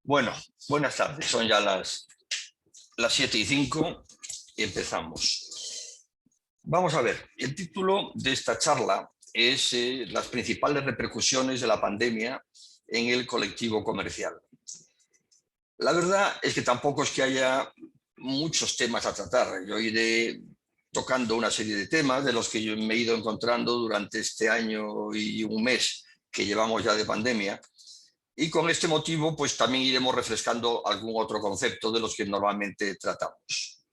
Bueno, buenas tardes. Son ya las 7:05 y empezamos. Vamos a ver, el título de esta charla es las principales repercusiones de la pandemia en el colectivo comercial. La verdad es que tampoco es que haya muchos temas a tratar. Yo iré tocando una serie de temas de los que yo me he ido encontrando durante este año y un mes que llevamos ya de pandemia. Y con este motivo, pues también iremos refrescando algún otro concepto de los que normalmente tratamos.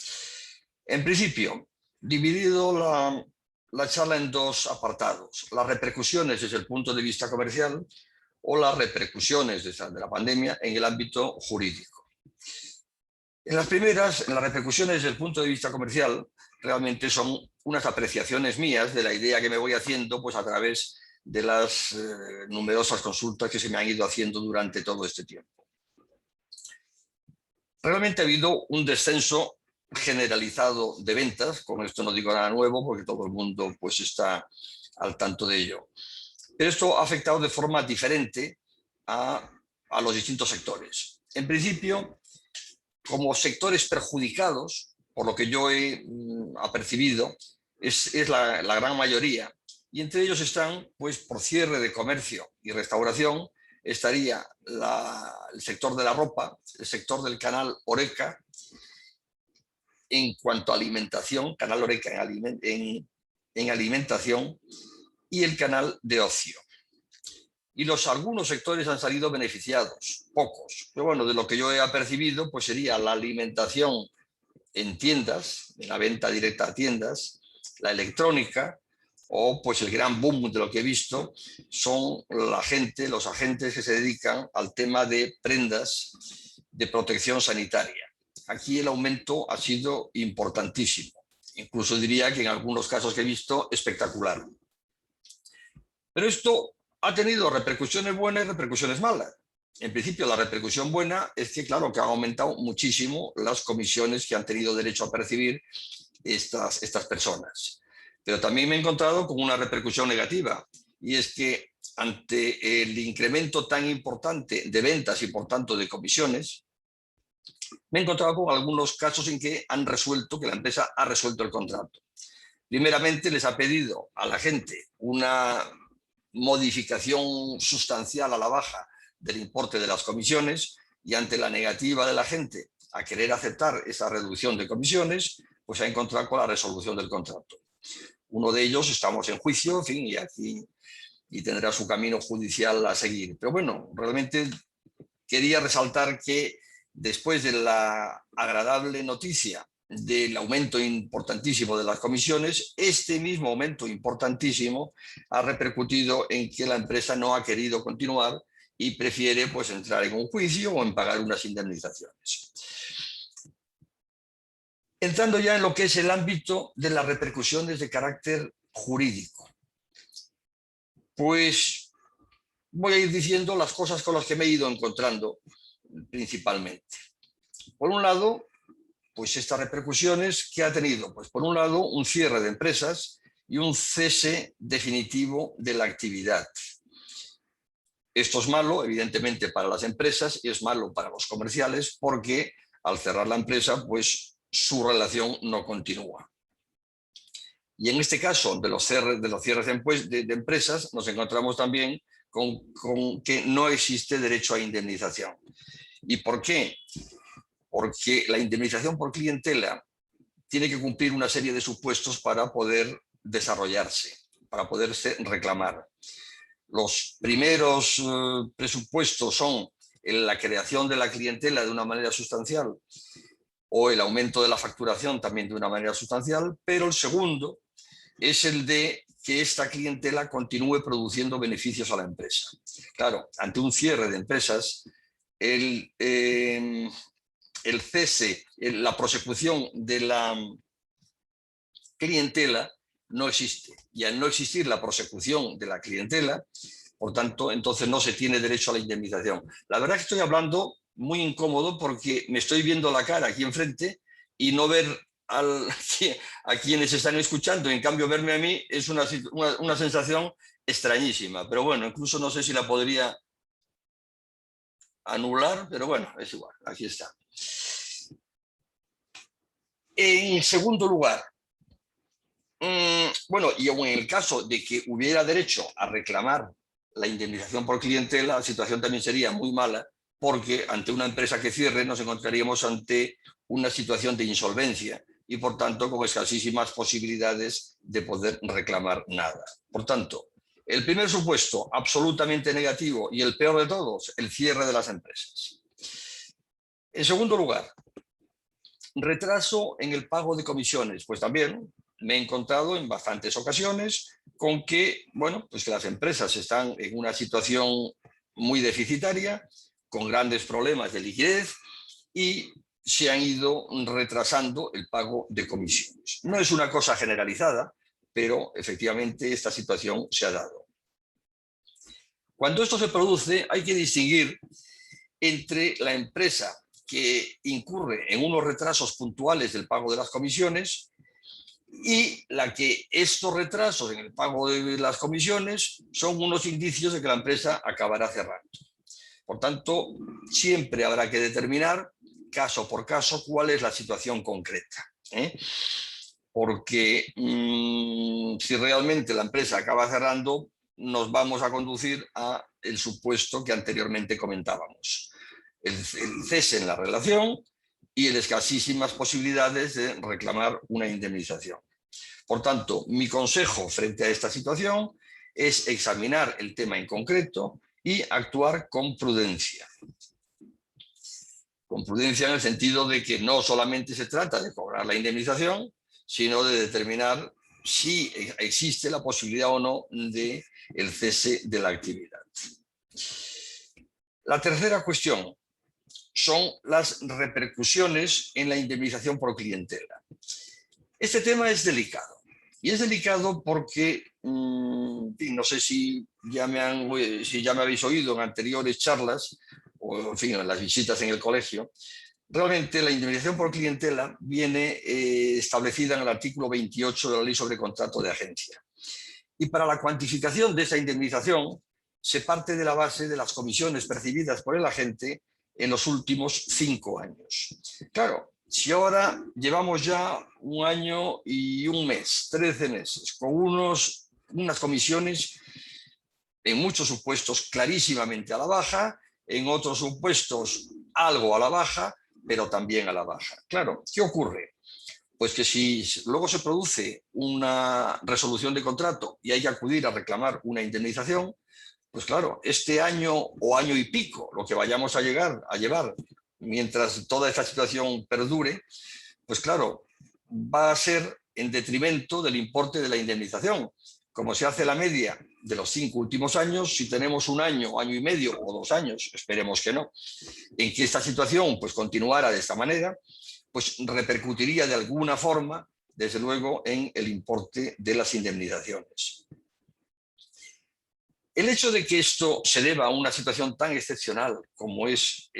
En principio, dividido la charla en dos apartados: las repercusiones desde el punto de vista comercial o las repercusiones de la pandemia en el ámbito jurídico. En las primeras, en las repercusiones desde el punto de vista comercial, realmente son unas apreciaciones mías de la idea que me voy haciendo pues a través de las numerosas consultas que se me han ido haciendo durante todo este tiempo. Realmente ha habido un descenso generalizado de ventas. Con esto no digo nada nuevo porque todo el mundo pues está al tanto de ello. Pero esto ha afectado de forma diferente a los distintos sectores. En principio, como sectores perjudicados, por lo que yo he apercibido, es la gran mayoría. Y entre ellos están, pues por cierre de comercio y restauración, estaría el sector de la ropa, el sector del canal Horeca, en cuanto a alimentación, canal Horeca en alimentación, y el canal de ocio. Y algunos sectores han salido beneficiados, pocos. Pero bueno, de lo que yo he apercibido, pues sería la alimentación en tiendas, en la venta directa a tiendas, la electrónica, o pues el gran boom de lo que he visto son los agentes que se dedican al tema de prendas de protección sanitaria. Aquí el aumento ha sido importantísimo, incluso diría que en algunos casos que he visto, espectacular. Pero esto ha tenido repercusiones buenas y repercusiones malas. En principio, la repercusión buena es que, claro, que han aumentado muchísimo las comisiones que han tenido derecho a percibir estas personas. Pero también me he encontrado con una repercusión negativa, y es que ante el incremento tan importante de ventas y, por tanto, de comisiones, me he encontrado con algunos casos en que la empresa ha resuelto el contrato. Primeramente, les ha pedido a la gente una modificación sustancial a la baja del importe de las comisiones, y ante la negativa de la gente a querer aceptar esa reducción de comisiones, pues se ha encontrado con la resolución del contrato. Uno de ellos estamos en juicio, en fin, y tendrá su camino judicial a seguir. Pero bueno, realmente quería resaltar que después de la agradable noticia del aumento importantísimo de las comisiones, este mismo aumento importantísimo ha repercutido en que la empresa no ha querido continuar y prefiere pues entrar en un juicio o en pagar unas indemnizaciones. Entrando ya en lo que es el ámbito de las repercusiones de carácter jurídico, pues voy a ir diciendo las cosas con las que me he ido encontrando principalmente. Por un lado, pues estas repercusiones que ha tenido, pues por un lado, un cierre de empresas y un cese definitivo de la actividad. Esto es malo, evidentemente, para las empresas, y es malo para los comerciales, porque al cerrar la empresa, pues su relación no continúa. Y en este caso de los cierres de empresas, nos encontramos también con que no existe derecho a indemnización. ¿Y por qué? Porque la indemnización por clientela tiene que cumplir una serie de supuestos para poder desarrollarse, para poderse reclamar. Los primeros presupuestos son la creación de la clientela de una manera sustancial o el aumento de la facturación también de una manera sustancial, pero el segundo es el de que esta clientela continúe produciendo beneficios a la empresa. Claro, ante un cierre de empresas, el cese, la prosecución de la clientela no existe. Y al no existir la prosecución de la clientela, por tanto, entonces no se tiene derecho a la indemnización. La verdad es que estoy hablando muy incómodo porque me estoy viendo la cara aquí enfrente y no ver a quienes están escuchando. En cambio, verme a mí es una sensación extrañísima. Pero bueno, incluso no sé si la podría anular, pero bueno, es igual, aquí está. En segundo lugar, bueno, y aun en el caso de que hubiera derecho a reclamar la indemnización por clientela, la situación también sería muy mala, porque ante una empresa que cierre nos encontraríamos ante una situación de insolvencia y, por tanto, con escasísimas posibilidades de poder reclamar nada. Por tanto, el primer supuesto, absolutamente negativo, y el peor de todos, el cierre de las empresas. En segundo lugar, retraso en el pago de comisiones. Pues también me he encontrado en bastantes ocasiones con que, bueno, pues que las empresas están en una situación muy deficitaria, con grandes problemas de liquidez y se han ido retrasando el pago de comisiones. No es una cosa generalizada, pero efectivamente esta situación se ha dado. Cuando esto se produce, hay que distinguir entre la empresa que incurre en unos retrasos puntuales del pago de las comisiones y la que estos retrasos en el pago de las comisiones son unos indicios de que la empresa acabará cerrando. Por tanto, siempre habrá que determinar caso por caso cuál es la situación concreta. Porque si realmente la empresa acaba cerrando, nos vamos a conducir a el supuesto que anteriormente comentábamos. El cese en la relación y el escasísimas posibilidades de reclamar una indemnización. Por tanto, mi consejo frente a esta situación es examinar el tema en concreto y actuar con prudencia. Con prudencia en el sentido de que no solamente se trata de cobrar la indemnización, sino de determinar si existe la posibilidad o no de el cese de la actividad. La tercera cuestión son las repercusiones en la indemnización por clientela. Este tema es delicado. Y es delicado porque, no sé si ya me habéis oído en anteriores charlas, o en fin, en las visitas en el colegio, realmente la indemnización por clientela viene establecida en el artículo 28 de la Ley sobre Contrato de Agencia. Y para la cuantificación de esa indemnización se parte de la base de las comisiones percibidas por el agente en los últimos 5 años. Claro, si ahora llevamos ya 1 año y 1 mes, 13 meses, con unas comisiones en muchos supuestos clarísimamente a la baja, en otros supuestos algo a la baja, pero también a la baja. Claro, ¿qué ocurre? Pues que si luego se produce una resolución de contrato y hay que acudir a reclamar una indemnización, pues claro, este año o año y pico, lo que vayamos a llevar mientras toda esta situación perdure, pues claro, va a ser en detrimento del importe de la indemnización. Como se hace la media de los 5 últimos años, si tenemos 1 año, año y medio o 2 años, esperemos que no, en que esta situación pues continuara de esta manera, pues repercutiría de alguna forma, desde luego, en el importe de las indemnizaciones. El hecho de que esto se deba a una situación tan excepcional como es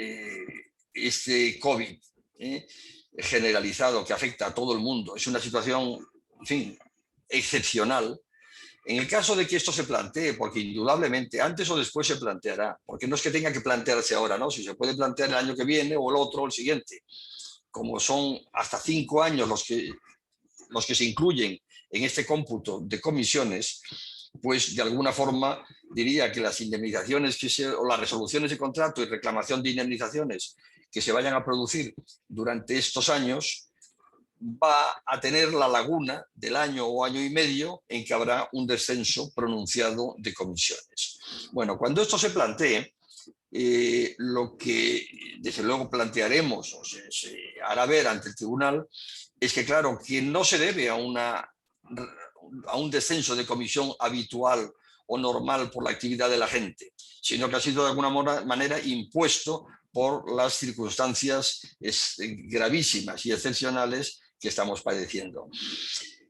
este COVID generalizado que afecta a todo el mundo, es una situación, en fin, excepcional. En el caso de que esto se plantee, porque indudablemente antes o después se planteará, porque no es que tenga que plantearse ahora, ¿no? Si se puede plantear el año que viene o el otro o el siguiente, como son hasta 5 años los que se incluyen en este cómputo de comisiones, pues de alguna forma diría que las indemnizaciones o las resoluciones de contrato y reclamación de indemnizaciones que se vayan a producir durante estos años va a tener la laguna del año o año y medio en que habrá un descenso pronunciado de comisiones. Bueno, cuando esto se plantee, lo que desde luego plantearemos o se hará ver ante el tribunal es que, claro, que no se debe a un descenso de comisión habitual o normal por la actividad de la gente, sino que ha sido de alguna manera impuesto por las circunstancias gravísimas y excepcionales que estamos padeciendo.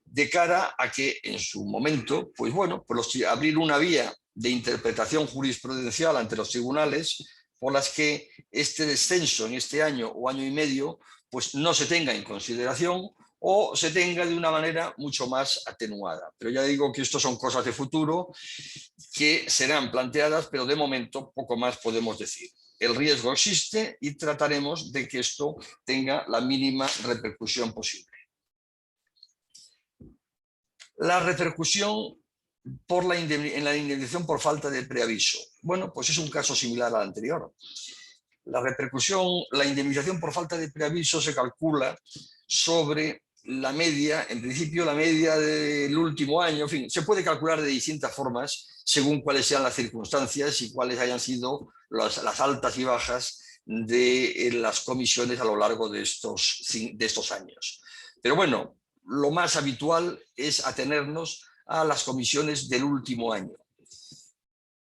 De cara a que en su momento, pues bueno, abrir una vía de interpretación jurisprudencial ante los tribunales por las que este descenso en este año o año y medio pues no se tenga en consideración o se tenga de una manera mucho más atenuada. Pero ya digo que esto son cosas de futuro que serán planteadas, pero de momento poco más podemos decir. el riesgo existe y trataremos de que esto tenga la mínima repercusión posible. La repercusión en la indemnización por falta de preaviso. Bueno, pues es un caso similar al anterior. La indemnización por falta de preaviso se calcula sobre la media, en principio la media del último año, en fin, se puede calcular de distintas formas según cuáles sean las circunstancias y cuáles hayan sido las altas y bajas de las comisiones a lo largo de estos años. Pero bueno, lo más habitual es atenernos a las comisiones del último año.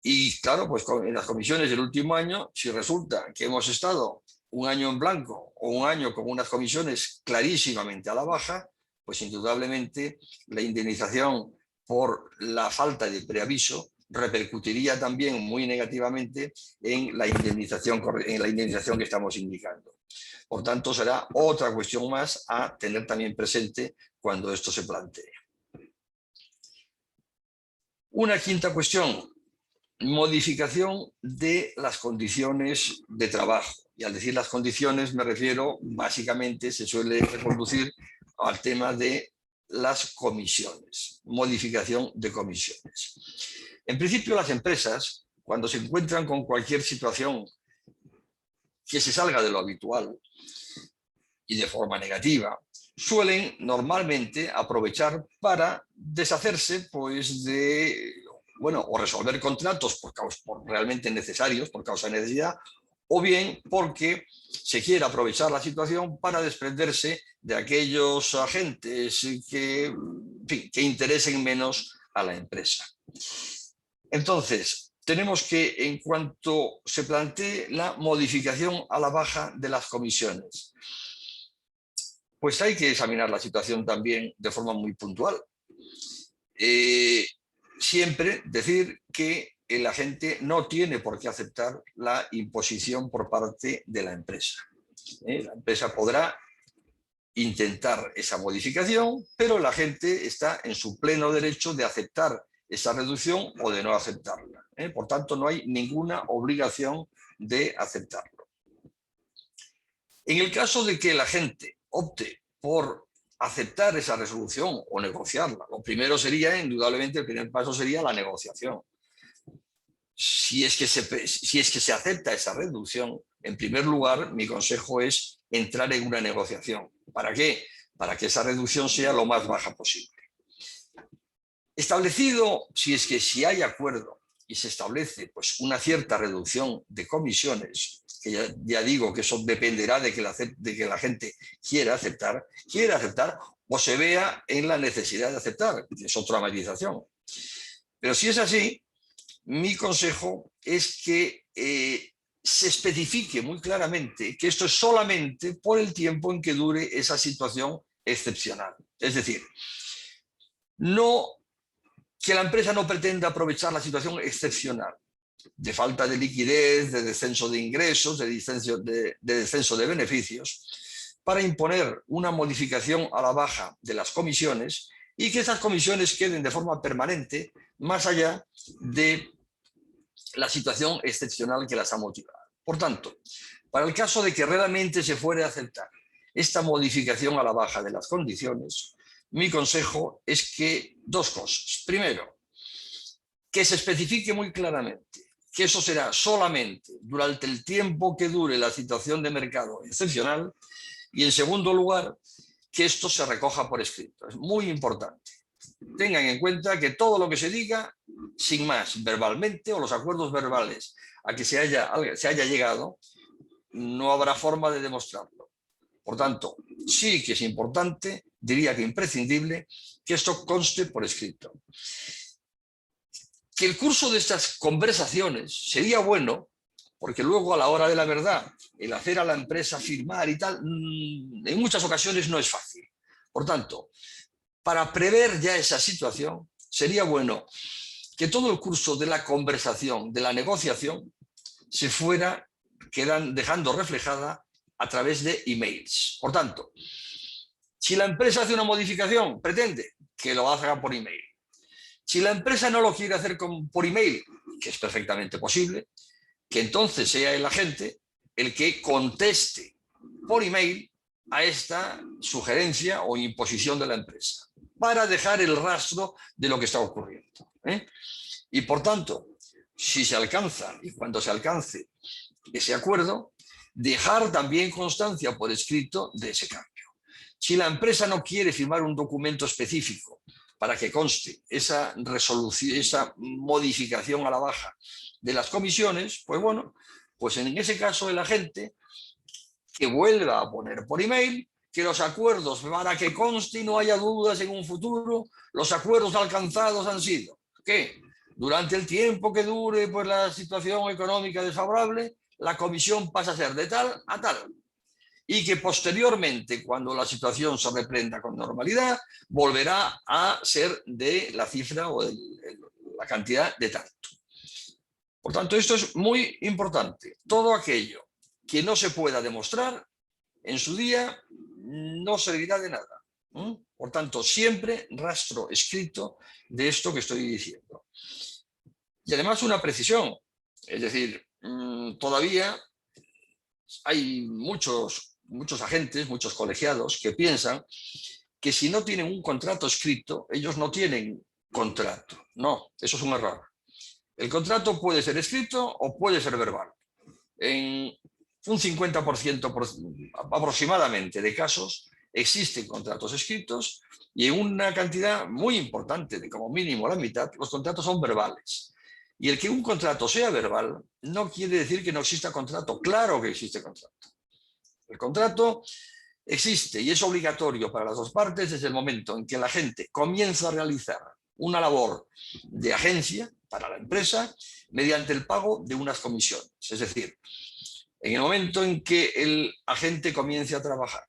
Y claro, pues en las comisiones del último año, si resulta que hemos estado un año en blanco o un año con unas comisiones clarísimamente a la baja, pues indudablemente la indemnización por la falta de preaviso repercutiría también muy negativamente en la indemnización que estamos indicando. Por tanto, será otra cuestión más a tener también presente cuando esto se plantee. Una quinta cuestión: modificación de las condiciones de trabajo. Y al decir las condiciones me refiero, básicamente se suele reconducir al tema de las comisiones, modificación de comisiones. En principio, las empresas, cuando se encuentran con cualquier situación que se salga de lo habitual y de forma negativa, suelen normalmente aprovechar para deshacerse pues, o resolver contratos por realmente necesarios, por causa de necesidad, o bien porque se quiere aprovechar la situación para desprenderse de aquellos agentes que interesen menos a la empresa. Entonces, tenemos que, en cuanto se plantee la modificación a la baja de las comisiones, pues hay que examinar la situación también de forma muy puntual. Siempre decir que el agente no tiene por qué aceptar la imposición por parte de la empresa. La empresa podrá intentar esa modificación, pero el agente está en su pleno derecho de aceptar esa reducción o de no aceptarla. Por tanto, no hay ninguna obligación de aceptarlo. En el caso de que el agente opte por aceptar esa resolución o negociarla, lo primero sería, indudablemente, el primer paso sería la negociación. Si es que se acepta esa reducción, en primer lugar, mi consejo es entrar en una negociación. ¿Para qué? Para que esa reducción sea lo más baja posible. Establecido, si hay acuerdo y se establece pues, una cierta reducción de comisiones, que ya digo que eso dependerá de que la gente quiera aceptar o se vea en la necesidad de aceptar, que es otra matización. Pero si es así, mi consejo es que se especifique muy claramente que esto es solamente por el tiempo en que dure esa situación excepcional. Es decir, que la empresa no pretenda aprovechar la situación excepcional de falta de liquidez, de descenso de ingresos, de descenso de beneficios, para imponer una modificación a la baja de las comisiones y que esas comisiones queden de forma permanente más allá de la situación excepcional que las ha motivado. Por tanto, para el caso de que realmente se fuera a aceptar esta modificación a la baja de las condiciones, mi consejo es que dos cosas. Primero, que se especifique muy claramente que eso será solamente durante el tiempo que dure la situación de mercado excepcional y, en segundo lugar, que esto se recoja por escrito. Es muy importante. Tengan en cuenta que todo lo que se diga, sin más, verbalmente o los acuerdos verbales a que se haya llegado, no habrá forma de demostrarlo. Por tanto, sí que es importante, diría que imprescindible, que esto conste por escrito. Que el curso de estas conversaciones sería bueno, porque luego a la hora de la verdad, el hacer a la empresa firmar y tal, en muchas ocasiones no es fácil. Por tanto, para prever ya esa situación, sería bueno que todo el curso de la conversación, de la negociación, se fuera dejando reflejada a través de emails. Por tanto, si la empresa hace una modificación, pretende que lo haga por email. Si la empresa no lo quiere hacer por email, que es perfectamente posible, que entonces sea el agente el que conteste por email a esta sugerencia o imposición de la empresa, para dejar el rastro de lo que está ocurriendo. Y por tanto, si se alcanza y cuando se alcance ese acuerdo, dejar también constancia por escrito de ese cambio. Si la empresa no quiere firmar un documento específico para que conste esa resolución, esa modificación a la baja de las comisiones, pues bueno, pues en ese caso el agente que vuelva a poner por email que los acuerdos, para que conste y no haya dudas en un futuro, los acuerdos alcanzados han sido que durante el tiempo que dure pues, la situación económica desfavorable, la comisión pasa a ser de tal a tal. Y que posteriormente, cuando la situación se reprenda con normalidad, volverá a ser de la cifra o la cantidad de tanto. Por tanto, esto es muy importante. Todo aquello que no se pueda demostrar en su día no servirá de nada. Por tanto, siempre rastro escrito de esto que estoy diciendo. Y además una precisión, es decir, todavía hay muchos agentes, muchos colegiados que piensan que si no tienen un contrato escrito, ellos no tienen contrato. No, eso es un error. El contrato puede ser escrito o puede ser verbal. En un 50% aproximadamente de casos existen contratos escritos y en una cantidad muy importante, de como mínimo la mitad, los contratos son verbales. Y el que un contrato sea verbal no quiere decir que no exista contrato. Claro que existe contrato. El contrato existe y es obligatorio para las dos partes desde el momento en que la gente comienza a realizar una labor de agencia para la empresa mediante el pago de unas comisiones. Es decir, en el momento en que el agente comience a trabajar,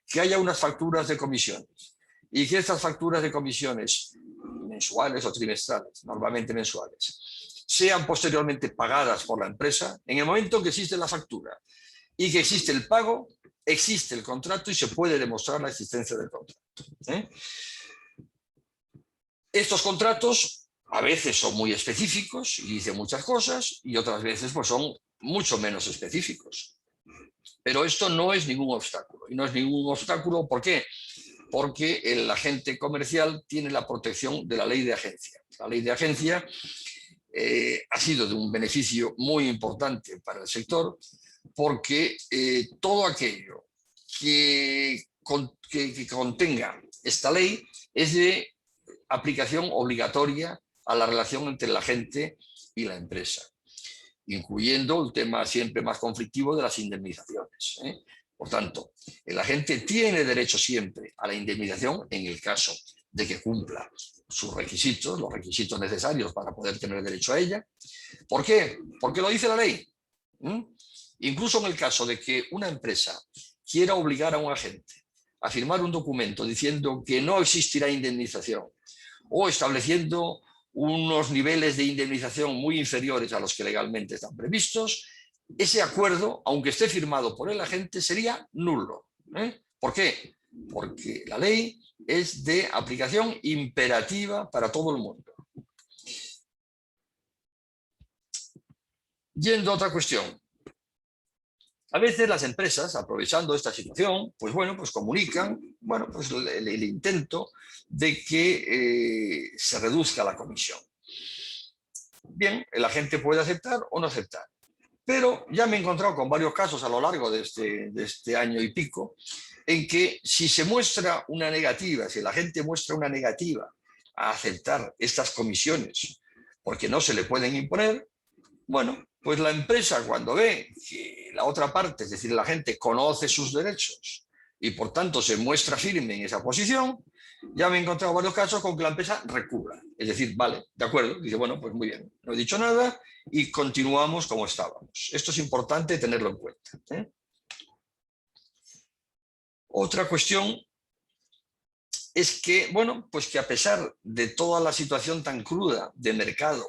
que haya unas facturas de comisiones y que estas facturas de comisiones mensuales o trimestrales, normalmente mensuales, sean posteriormente pagadas por la empresa, en el momento en que existe la factura y que existe el pago, existe el contrato y se puede demostrar la existencia del contrato. Estos contratos a veces son muy específicos y dicen muchas cosas y otras veces pues son mucho menos específicos. Pero esto no es ningún obstáculo. Y no es ningún obstáculo, ¿por qué? Porque el agente comercial tiene la protección de la ley de agencia. La ley de agencia ha sido de un beneficio muy importante para el sector porque todo aquello que contenga esta ley es de aplicación obligatoria a la relación entre el agente y la empresa, incluyendo el tema siempre más conflictivo de las indemnizaciones. Por tanto, el agente tiene derecho siempre a la indemnización en el caso de que cumpla sus requisitos, los requisitos necesarios para poder tener derecho a ella. ¿Por qué? Porque lo dice la ley. Incluso en el caso de que una empresa quiera obligar a un agente a firmar un documento diciendo que no existirá indemnización o estableciendo unos niveles de indemnización muy inferiores a los que legalmente están previstos, ese acuerdo, aunque esté firmado por el agente, sería nulo. ¿Por qué? Porque la ley es de aplicación imperativa para todo el mundo. Yendo a otra cuestión. A veces las empresas, aprovechando esta situación, pues bueno, pues comunican, bueno, pues el intento de que se reduzca la comisión. Bien, el agente puede aceptar o no aceptar. Pero ya me he encontrado con varios casos a lo largo de este año y pico, en que si se muestra una negativa, si el agente muestra una negativa a aceptar estas comisiones, porque no se le pueden imponer, bueno, pues la empresa cuando ve que la otra parte, es decir, la gente conoce sus derechos y por tanto se muestra firme en esa posición, ya me he encontrado varios casos con que la empresa recubra. Es decir, vale, de acuerdo, dice, bueno, pues muy bien, no he dicho nada y continuamos como estábamos. Esto es importante tenerlo en cuenta. Otra cuestión es que, bueno, pues que a pesar de toda la situación tan cruda de mercado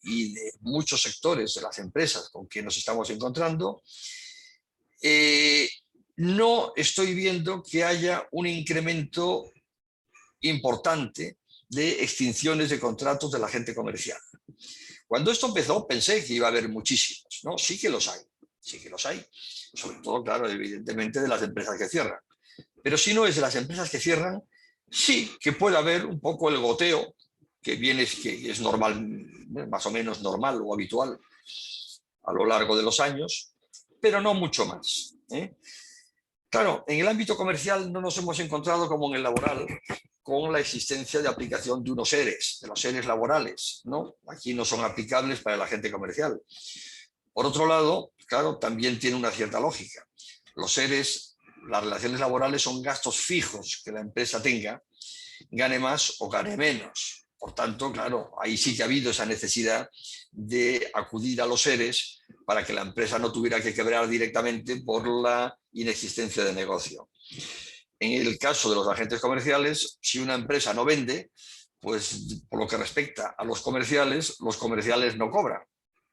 y de muchos sectores de las empresas con que nos estamos encontrando, no estoy viendo que haya un incremento importante de extinciones de contratos de la gente comercial. Cuando esto empezó pensé que iba a haber muchísimos, ¿no? Sí que los hay, sobre todo, claro, evidentemente de las empresas que cierran. Pero si no es de las empresas que cierran, sí que puede haber un poco el goteo que es normal, más o menos normal o habitual a lo largo de los años, pero no mucho más, ¿eh? Claro, en el ámbito comercial no nos hemos encontrado como en el laboral con la existencia de aplicación de unos ERES, de los ERES laborales, ¿no? Aquí no son aplicables para el agente comercial. Por otro lado, claro, también tiene una cierta lógica. Los ERES, las relaciones laborales son gastos fijos que la empresa tenga, gane más o gane menos. Por tanto, claro, ahí sí que ha habido esa necesidad de acudir a los ERES para que la empresa no tuviera que quebrar directamente por la inexistencia de negocio. En el caso de los agentes comerciales, si una empresa no vende, pues por lo que respecta a los comerciales no cobran,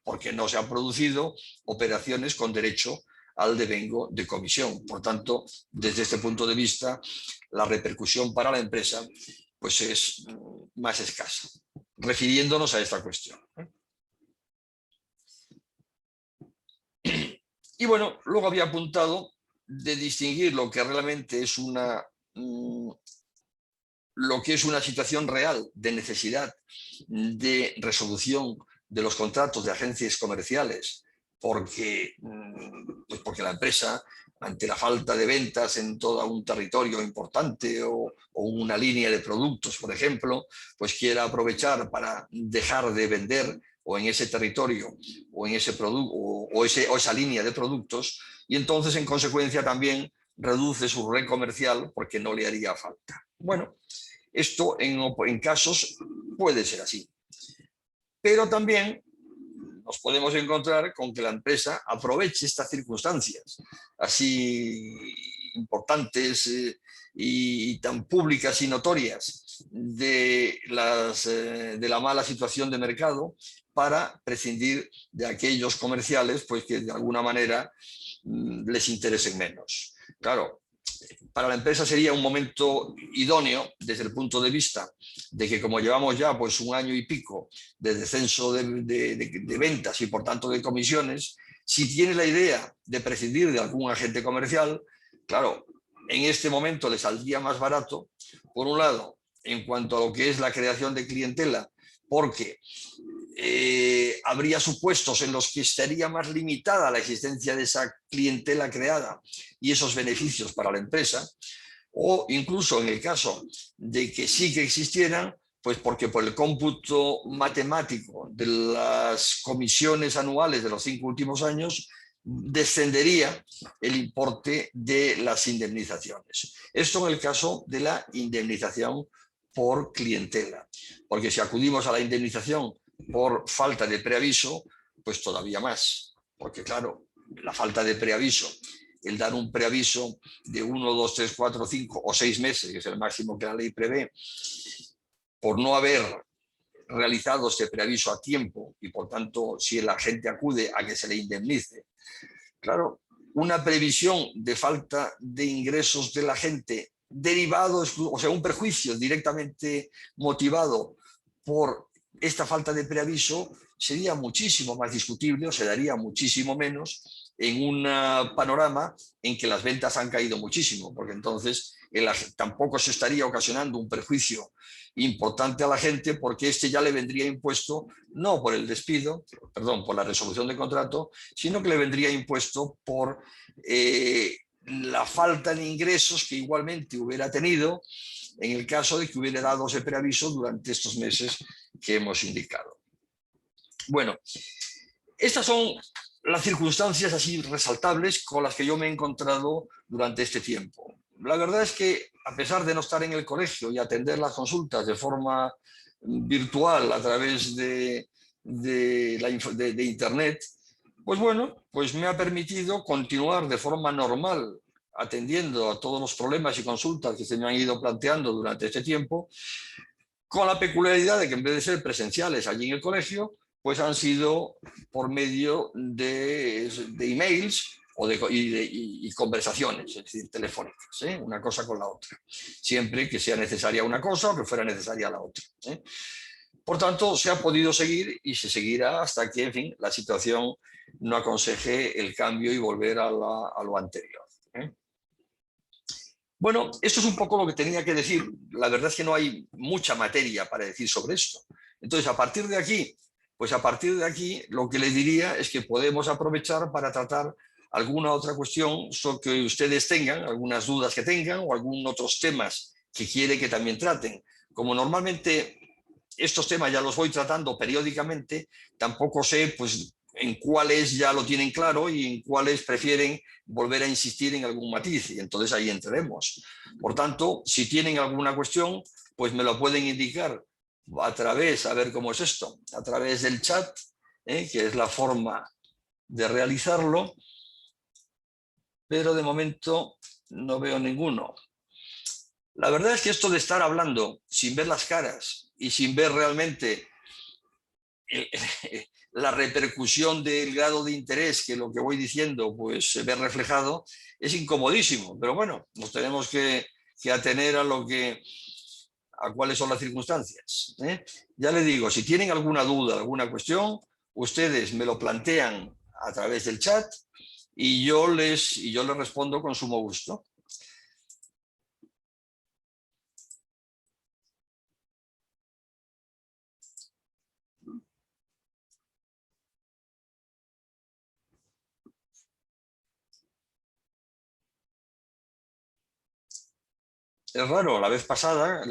porque no se han producido operaciones con derecho al devengo de comisión. Por tanto, desde este punto de vista, la repercusión para la empresa pues es más escasa, refiriéndonos a esta cuestión. Y bueno, luego había apuntado de distinguir lo que realmente es una situación real de necesidad de resolución de los contratos de agencias comerciales, porque la empresa, ante la falta de ventas en todo un territorio importante o una línea de productos, por ejemplo, pues quiera aprovechar para dejar de vender o en ese territorio o en ese producto o esa línea de productos, y entonces en consecuencia también reduce su red comercial porque no le haría falta. Bueno, esto en casos puede ser así, pero también nos podemos encontrar con que la empresa aproveche estas circunstancias así importantes y tan públicas y notorias de la mala situación de mercado para prescindir de aquellos comerciales pues, que de alguna manera les interesen menos. Claro, para la empresa sería un momento idóneo desde el punto de vista de que como llevamos ya pues un año y pico de descenso de ventas y por tanto de comisiones, si tiene la idea de prescindir de algún agente comercial, claro, en este momento le saldría más barato, por un lado, en cuanto a lo que es la creación de clientela, porque habría supuestos en los que estaría más limitada la existencia de esa clientela creada y esos beneficios para la empresa, o incluso en el caso de que sí que existieran, pues porque por el cómputo matemático de las comisiones anuales de los 5 últimos años descendería el importe de las indemnizaciones. Esto en el caso de la indemnización por clientela, porque si acudimos a la indemnización por falta de preaviso, pues todavía más, porque claro, la falta de preaviso, el dar un preaviso de 1, 2, 3, 4, 5 o 6 meses, que es el máximo que la ley prevé, por no haber realizado este preaviso a tiempo y por tanto si la gente acude a que se le indemnice, claro, una previsión de falta de ingresos de la gente derivados, o sea, un perjuicio directamente motivado por esta falta de preaviso sería muchísimo más discutible o se daría muchísimo menos en un panorama en que las ventas han caído muchísimo, porque entonces tampoco se estaría ocasionando un perjuicio importante a la gente porque este ya le vendría impuesto no por el despido, perdón, por la resolución de contrato, sino que le vendría impuesto por la falta de ingresos que igualmente hubiera tenido en el caso de que hubiera dado ese preaviso durante estos meses que hemos indicado. Bueno, estas son las circunstancias así resaltables con las que yo me he encontrado durante este tiempo. La verdad es que, a pesar de no estar en el colegio y atender las consultas de forma virtual a través de Internet, pues bueno, pues me ha permitido continuar de forma normal atendiendo a todos los problemas y consultas que se me han ido planteando durante este tiempo, con la peculiaridad de que en vez de ser presenciales allí en el colegio, pues han sido por medio de emails y conversaciones, es decir, telefónicas, ¿eh? Una cosa con la otra, siempre que sea necesaria una cosa o que fuera necesaria la otra, ¿eh? Por tanto, se ha podido seguir y se seguirá hasta que, en fin, la situación no aconseje el cambio y volver a lo anterior. Bueno, esto es un poco lo que tenía que decir. La verdad es que no hay mucha materia para decir sobre esto. Entonces, a partir de aquí, pues a partir de aquí, lo que le diría es que podemos aprovechar para tratar alguna otra cuestión que ustedes tengan, algunas dudas que tengan o algunos otros temas que quiere que también traten. Como normalmente estos temas ya los voy tratando periódicamente, tampoco sé pues en cuáles ya lo tienen claro y en cuáles prefieren volver a insistir en algún matiz, y entonces ahí entraremos. Por tanto, si tienen alguna cuestión, pues me lo pueden indicar a través, a ver cómo es esto, a través del chat, que es la forma de realizarlo, pero de momento no veo ninguno. La verdad es que esto de estar hablando sin ver las caras y sin ver realmente la repercusión del grado de interés que lo que voy diciendo pues se ve reflejado, es incomodísimo. Pero bueno, nos tenemos que atener a cuáles son las circunstancias. Ya le digo, si tienen alguna duda, alguna cuestión, ustedes me lo plantean a través del chat y yo les respondo con sumo gusto. Es raro, la vez pasada,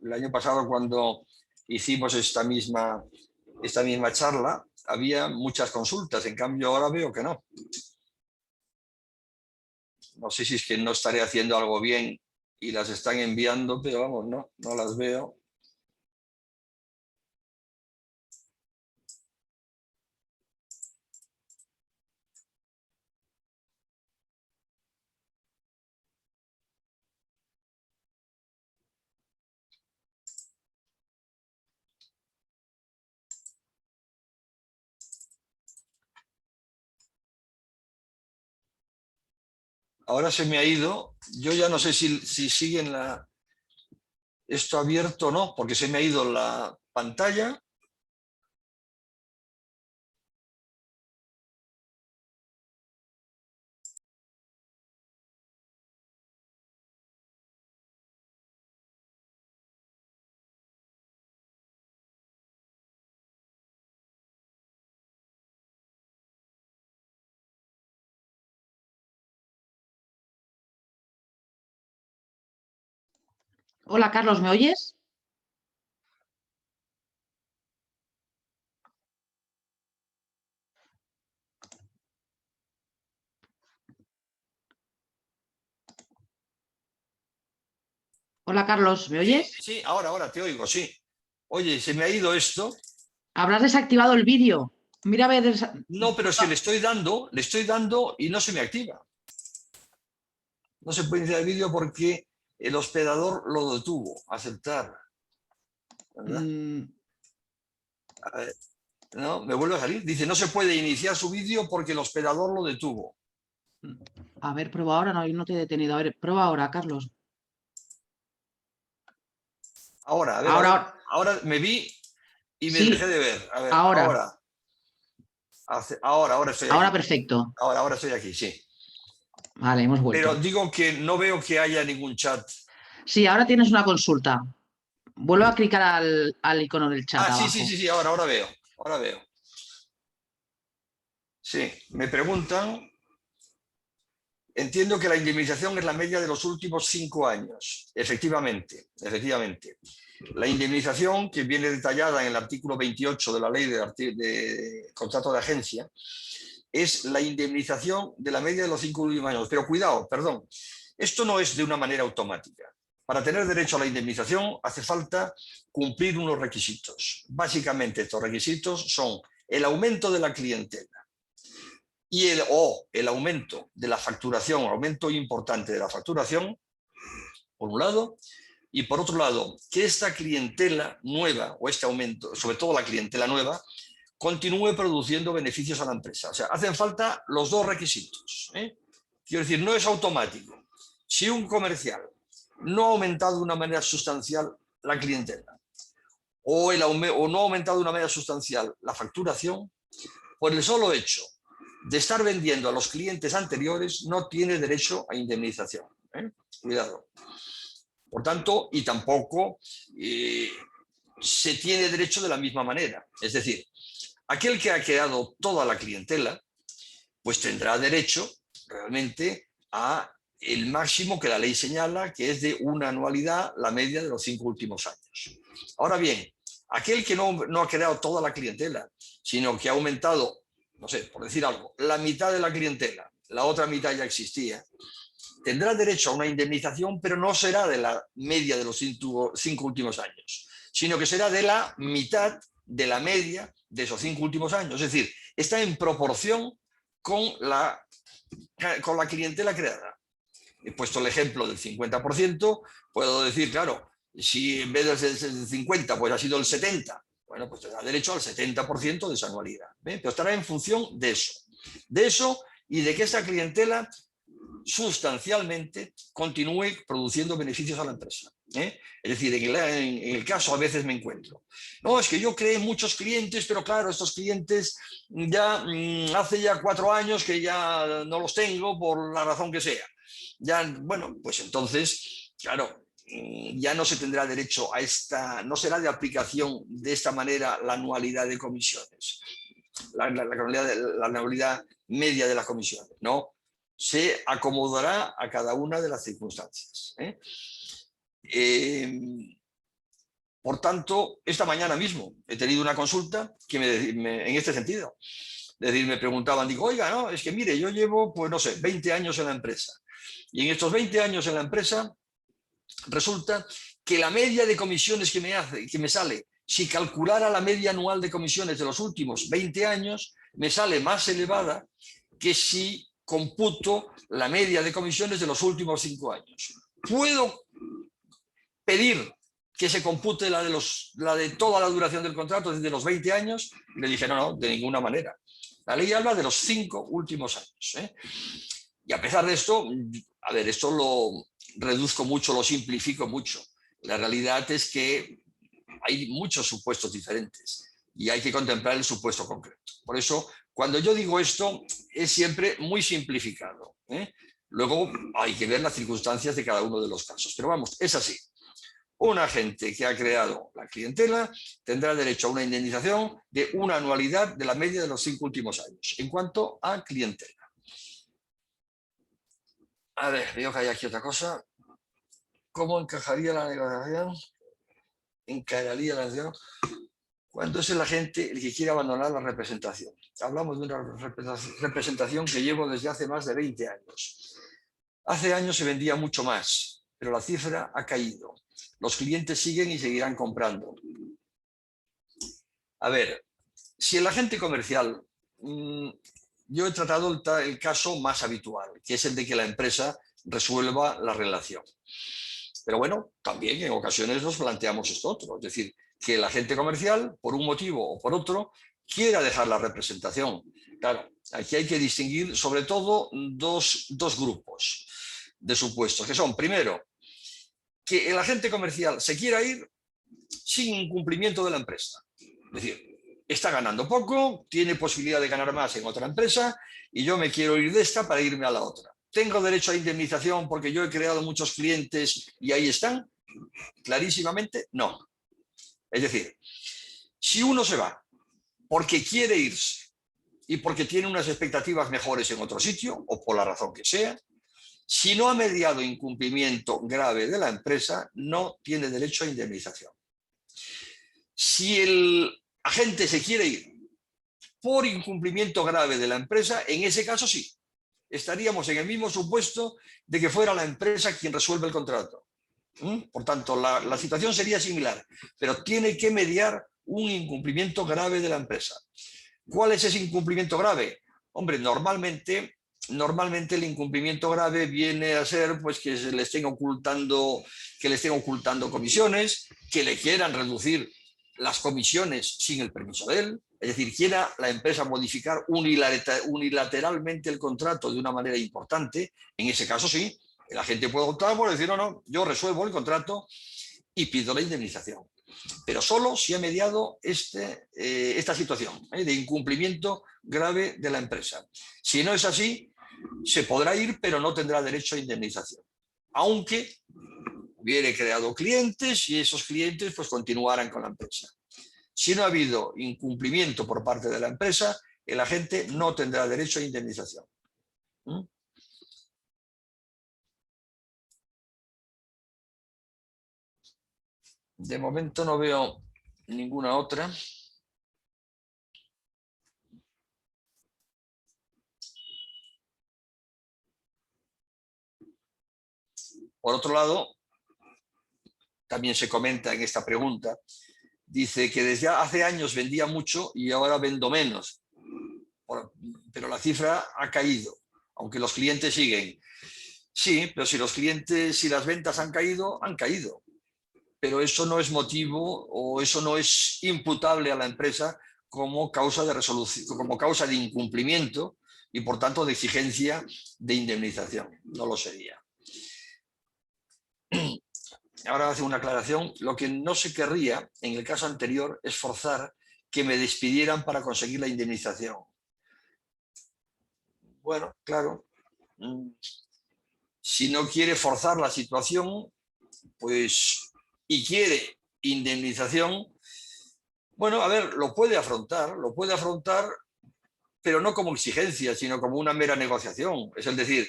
el año pasado cuando hicimos esta misma charla, había muchas consultas, en cambio ahora veo que no. No sé si es que no estaré haciendo algo bien y las están enviando, pero vamos, no las veo. Ahora se me ha ido, yo ya no sé si siguen esto abierto o no, porque se me ha ido la pantalla. Hola, Carlos, ¿me oyes? Hola, Carlos, ¿me Sí, oyes? sí, ahora te oigo, sí. Oye, se me ha ido esto. Habrás desactivado el vídeo. Mira, a ver, No, pero si le estoy dando y no se me activa. No se puede iniciar el vídeo porque el hospedador lo detuvo. Aceptar, ¿verdad? A ver, no, me vuelve a salir. Dice, no se puede iniciar su vídeo porque el hospedador lo detuvo. a ver, prueba ahora, no, yo no te he detenido. A ver, prueba ahora, Carlos. Ahora, a ver, Ahora, ahora me vi y me dejé sí, de ver. A ver, ahora, ahora estoy ahora aquí. perfecto. Ahora estoy aquí, sí. Vale, hemos Pero vuelto. digo que no veo que haya ningún chat. Sí, ahora tienes una consulta. Vuelvo a clicar al icono del chat Ah, abajo. sí, ahora veo. Ahora veo. Sí, me preguntan. Entiendo que la indemnización es la media de los últimos 5 años. Efectivamente. La indemnización, que viene detallada en el artículo 28 de la ley de contrato de agencia, es la indemnización de la media de los 5 últimos años. Pero cuidado, perdón, esto no es de una manera automática. Para tener derecho a la indemnización hace falta cumplir unos requisitos. Básicamente estos requisitos son el aumento de la clientela y el aumento de la facturación, aumento importante de la facturación, por un lado, y por otro lado, que esta clientela nueva o este aumento, sobre todo la clientela nueva, continúe produciendo beneficios a la empresa. O sea, hacen falta los dos requisitos. Quiero decir, no es automático. Si un comercial no ha aumentado de una manera sustancial la clientela o no ha aumentado de una manera sustancial la facturación, por el solo hecho de estar vendiendo a los clientes anteriores, no tiene derecho a indemnización. Cuidado. Por tanto, y tampoco se tiene derecho de la misma manera. Es decir, aquel que ha creado toda la clientela, pues tendrá derecho realmente a el máximo que la ley señala, que es de una anualidad, la media de los 5 últimos años. Ahora bien, aquel que no ha creado toda la clientela, sino que ha aumentado, no sé, por decir algo, la mitad de la clientela, la otra mitad ya existía, tendrá derecho a una indemnización, pero no será de la media de los 5 últimos años, sino que será de la mitad de la media de esos 5 últimos años. Es decir, está en proporción con la clientela creada. He puesto el ejemplo del 50%, puedo decir, claro, si en vez del 50 pues ha sido el 70, bueno, pues tendrá derecho al 70% de esa anualidad. Pero estará en función de eso y de que esa clientela sustancialmente continúe produciendo beneficios a la empresa. Es decir, en el caso a veces me encuentro, no, es que yo creé muchos clientes, pero claro, estos clientes ya hace ya 4 años que ya no los tengo por la razón que sea. Ya, bueno, pues entonces, claro, ya no se tendrá derecho a no será de aplicación de esta manera la anualidad de comisiones, la anualidad media de las comisiones, ¿no? Se acomodará a cada una de las circunstancias. Por tanto, esta mañana mismo he tenido una consulta que en este sentido. Es decir, me preguntaban, digo, oiga, no, es que mire, yo llevo, pues no sé, 20 años en la empresa. Y en estos 20 años en la empresa resulta que la media de comisiones que me sale, si calculara la media anual de comisiones de los últimos 20 años, me sale más elevada que si computo la media de comisiones de los últimos 5 años. ¿Puedo pedir que se compute la de toda la duración del contrato desde los 20 años? Y le dije, no, de ninguna manera. La ley habla de los 5 últimos años. Y a pesar de esto, a ver, esto lo reduzco mucho, lo simplifico mucho. La realidad es que hay muchos supuestos diferentes y hay que contemplar el supuesto concreto. Por eso, cuando yo digo esto, es siempre muy simplificado. Luego hay que ver las circunstancias de cada uno de los casos. Pero vamos, es así. Un agente que ha creado la clientela tendrá derecho a una indemnización de una anualidad de la media de los 5 últimos años, en cuanto a clientela. A ver, veo que hay aquí otra cosa. ¿Cómo encajaría la negociación? Encajaría la negociación cuando es el agente el que quiere abandonar la representación. Hablamos de una representación que llevo desde hace más de 20 años. Hace años se vendía mucho más, pero la cifra ha caído. Los clientes siguen y seguirán comprando. A ver, si el agente comercial, yo he tratado el caso más habitual, que es el de que la empresa resuelva la relación. Pero bueno, también en ocasiones nos planteamos esto otro, es decir, que el agente comercial, por un motivo o por otro, quiera dejar la representación. Claro, aquí hay que distinguir sobre todo dos grupos de supuestos, que son, primero, que el agente comercial se quiera ir sin incumplimiento de la empresa. Es decir, está ganando poco, tiene posibilidad de ganar más en otra empresa y yo me quiero ir de esta para irme a la otra. ¿Tengo derecho a indemnización porque yo he creado muchos clientes y ahí están? Clarísimamente, no. Es decir, si uno se va porque quiere irse y porque tiene unas expectativas mejores en otro sitio, o por la razón que sea, si no ha mediado incumplimiento grave de la empresa, no tiene derecho a indemnización. Si el agente se quiere ir por incumplimiento grave de la empresa, en ese caso sí. Estaríamos en el mismo supuesto de que fuera la empresa quien resuelve el contrato. Por tanto, la situación sería similar, pero tiene que mediar un incumplimiento grave de la empresa. ¿Cuál es ese incumplimiento grave? Hombre, normalmente el incumplimiento grave viene a ser pues, que le estén ocultando comisiones, que le quieran reducir las comisiones sin el permiso de él, es decir, quiera la empresa modificar unilateralmente el contrato de una manera importante. En ese caso sí, el agente puede optar por decir, no, yo resuelvo el contrato y pido la indemnización. pero solo si ha mediado esta situación de incumplimiento grave de la empresa. Si no es así, se podrá ir, pero no tendrá derecho a indemnización, aunque hubiere creado clientes y esos clientes pues continuaran con la empresa. Si no ha habido incumplimiento por parte de la empresa, el agente no tendrá derecho a indemnización. De momento no veo ninguna otra. Por otro lado, también se comenta en esta pregunta, dice que desde hace años vendía mucho y ahora vendo menos, pero la cifra ha caído, aunque los clientes siguen. Sí, pero si las ventas han caído, pero eso no es motivo o eso no es imputable a la empresa como causa de resolución, como causa de incumplimiento y por tanto de exigencia de indemnización. No lo sería. Ahora hace una aclaración. Lo que no se querría en el caso anterior es forzar que me despidieran para conseguir la indemnización. Bueno, claro. Si no quiere forzar la situación, pues, y quiere indemnización, bueno, a ver, lo puede afrontar, pero no como exigencia, sino como una mera negociación. Es decir,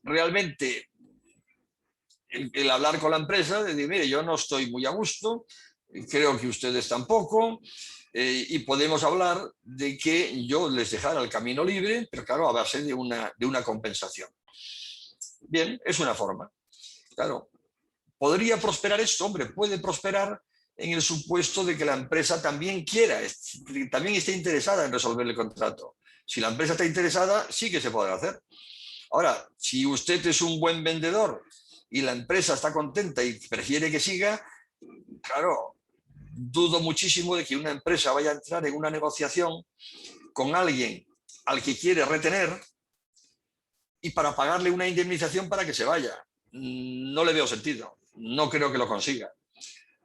realmente el hablar con la empresa, de decir, mire, yo no estoy muy a gusto, creo que ustedes tampoco, y podemos hablar de que yo les dejara el camino libre, pero claro, a base de una compensación. Bien, es una forma. Claro, ¿podría prosperar esto? Hombre, puede prosperar en el supuesto de que la empresa también quiera, también esté interesada en resolver el contrato. Si la empresa está interesada, sí que se podrá hacer. Ahora, si usted es un buen vendedor y la empresa está contenta y prefiere que siga, claro, dudo muchísimo de que una empresa vaya a entrar en una negociación con alguien al que quiere retener y para pagarle una indemnización para que se vaya. No le veo sentido, no creo que lo consiga.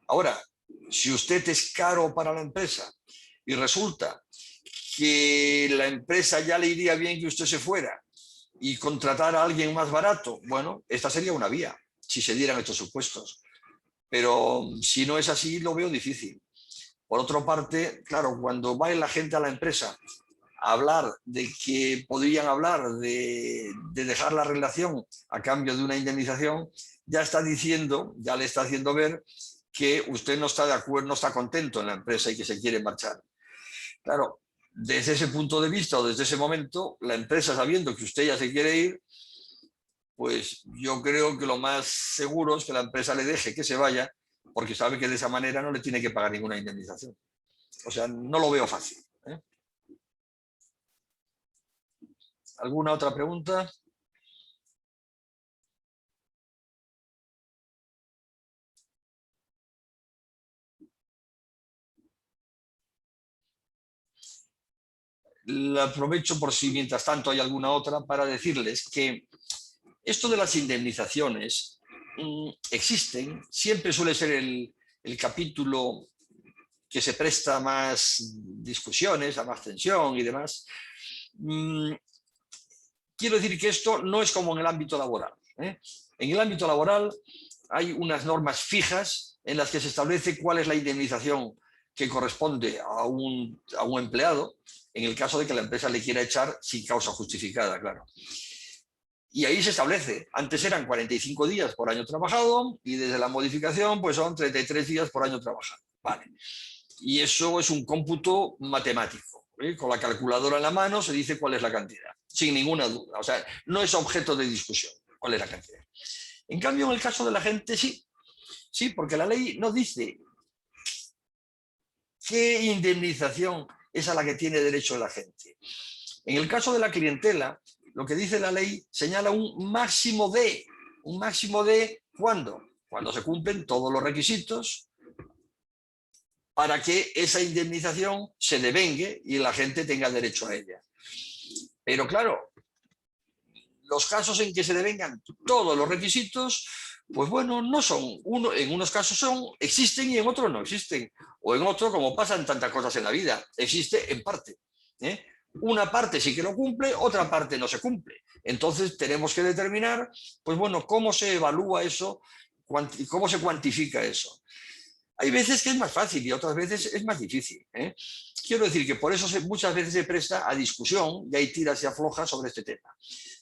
Ahora, si usted es caro para la empresa y resulta que la empresa ya le iría bien que usted se fuera y contratar a alguien más barato, bueno, esta sería una vía, si se dieran estos supuestos. Pero si no es así, lo veo difícil. Por otra parte, claro, cuando va la gente a la empresa a hablar de que podrían hablar de dejar la relación a cambio de una indemnización, ya está diciendo, ya le está haciendo ver que usted no está de acuerdo, no está contento en la empresa y que se quiere marchar. Claro, desde ese punto de vista o desde ese momento, la empresa, sabiendo que usted ya se quiere ir, pues yo creo que lo más seguro es que la empresa le deje que se vaya, porque sabe que de esa manera no le tiene que pagar ninguna indemnización. O sea, no lo veo fácil. ¿Alguna otra pregunta? La aprovecho por si mientras tanto hay alguna otra para decirles que esto de las indemnizaciones existen, siempre suele ser el capítulo que se presta a más discusiones, a más tensión y demás. Quiero decir que esto no es como en el ámbito laboral. En el ámbito laboral hay unas normas fijas en las que se establece cuál es la indemnización que corresponde a un empleado en el caso de que la empresa le quiera echar sin causa justificada, claro. Y ahí se establece, antes eran 45 días por año trabajado y desde la modificación pues son 33 días por año trabajado. Vale. Y eso es un cómputo matemático. Con la calculadora en la mano se dice cuál es la cantidad, sin ninguna duda. O sea, no es objeto de discusión cuál es la cantidad. En cambio, en el caso de la gente sí. Sí, porque la ley no dice qué indemnización es a la que tiene derecho la gente. En el caso de la clientela, lo que dice la ley señala un máximo de ¿cuándo? Cuando se cumplen todos los requisitos para que esa indemnización se devengue y la gente tenga derecho a ella. Pero claro, los casos en que se devengan todos los requisitos, pues bueno, no son. En unos casos existen y en otros no existen. O en otros, como pasan tantas cosas en la vida, existe en parte. Una parte sí que lo cumple, otra parte no se cumple. Entonces tenemos que determinar, pues bueno, cómo se evalúa eso, cómo se cuantifica eso. Hay veces que es más fácil y otras veces es más difícil. Quiero decir que por eso muchas veces se presta a discusión y hay tiras y aflojas sobre este tema,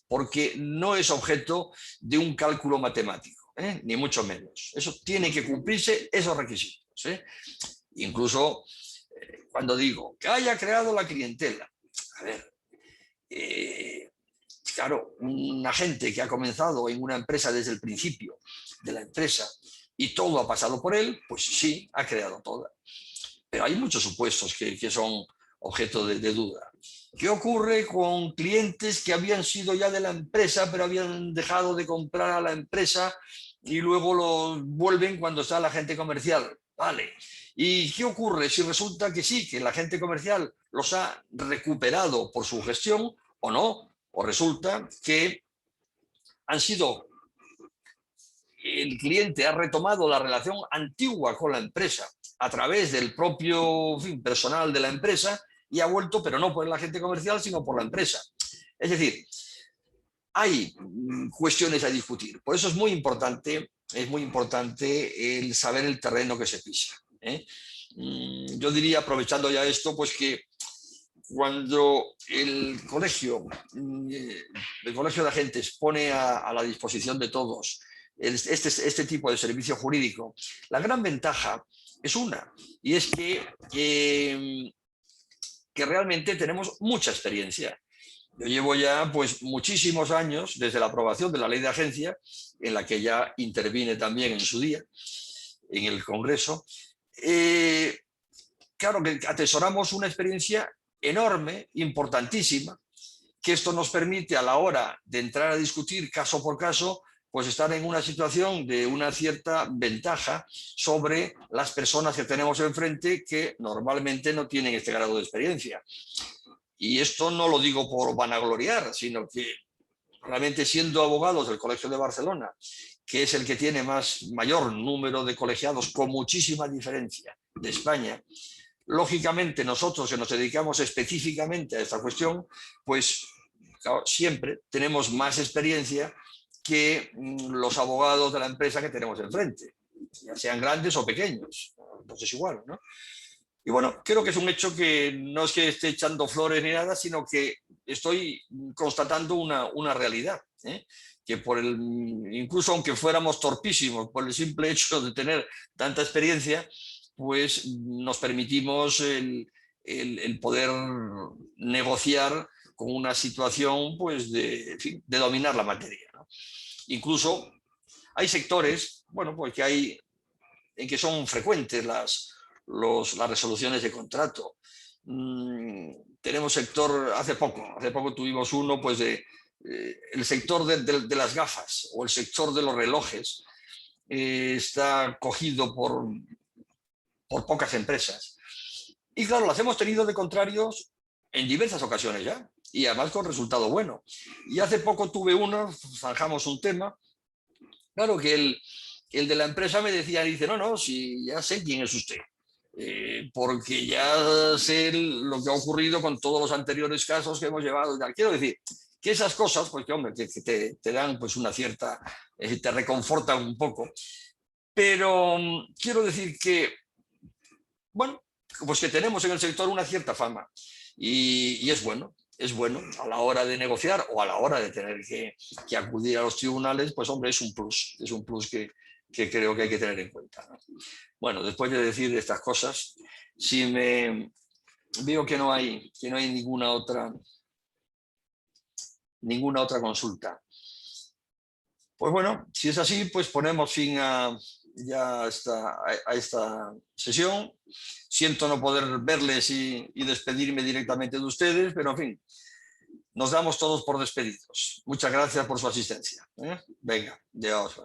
porque no es objeto de un cálculo matemático, ni mucho menos. Eso tiene que cumplirse esos requisitos. Incluso cuando digo que haya creado la clientela, a ver, claro, un agente que ha comenzado en una empresa desde el principio de la empresa y todo ha pasado por él, pues sí, ha creado toda. Pero hay muchos supuestos que son objeto de duda. ¿Qué ocurre con clientes que habían sido ya de la empresa, pero habían dejado de comprar a la empresa y luego los vuelven cuando está el agente comercial? Vale. ¿Y qué ocurre si resulta que sí, que el agente comercial los ha recuperado por su gestión o no? O resulta que han sido... el cliente ha retomado la relación antigua con la empresa a través del propio personal de la empresa y ha vuelto, pero no por el agente comercial, sino por la empresa. Es decir, hay cuestiones a discutir. Por eso es muy importante el saber el terreno que se pisa. Yo diría, aprovechando ya esto, pues que cuando el colegio de agentes pone a la disposición de todos este tipo de servicio jurídico, la gran ventaja es una, y es que realmente tenemos mucha experiencia. Yo llevo ya pues muchísimos años desde la aprobación de la ley de agencia, en la que ya intervine también en su día, en el Congreso. Claro que atesoramos una experiencia enorme, importantísima, que esto nos permite a la hora de entrar a discutir caso por caso, pues estar en una situación de una cierta ventaja sobre las personas que tenemos enfrente que normalmente no tienen este grado de experiencia. Y esto no lo digo por vanagloriar, sino que realmente siendo abogados del Colegio de Barcelona, que es el que tiene mayor número de colegiados con muchísima diferencia de España, lógicamente nosotros que nos dedicamos específicamente a esta cuestión, pues claro, siempre tenemos más experiencia que los abogados de la empresa que tenemos enfrente, ya sean grandes o pequeños, pues es igual, ¿no? Y bueno, creo que es un hecho que no es que esté echando flores ni nada, sino que estoy constatando una realidad, que incluso aunque fuéramos torpísimos por el simple hecho de tener tanta experiencia, pues nos permitimos el poder negociar con una situación pues de dominar la materia, ¿no? Incluso hay sectores, bueno, pues en que son frecuentes las resoluciones de contrato. Tenemos sector, hace poco tuvimos uno, pues el sector de las gafas o el sector de los relojes está cogido por pocas empresas. Y claro, las hemos tenido de contrarios en diversas ocasiones ya, y además con resultado bueno. Y hace poco tuve uno, zanjamos un tema, claro que el de la empresa me dice, no, si ya sé quién es usted, porque ya sé lo que ha ocurrido con todos los anteriores casos que hemos llevado. Quiero decir que esas cosas, pues que hombre, que te dan pues una cierta, te reconfortan un poco, pero quiero decir que, bueno, pues que tenemos en el sector una cierta fama y es bueno a la hora de negociar o a la hora de tener que acudir a los tribunales, pues hombre, es un plus que creo que hay que tener en cuenta, ¿no? Bueno, después de decir estas cosas, si veo que no hay ninguna otra consulta. Pues bueno, si es así, pues ponemos fin a esta sesión. Siento no poder verles y despedirme directamente de ustedes, pero en fin, nos damos todos por despedidos. Muchas gracias por su asistencia. Venga, adiós.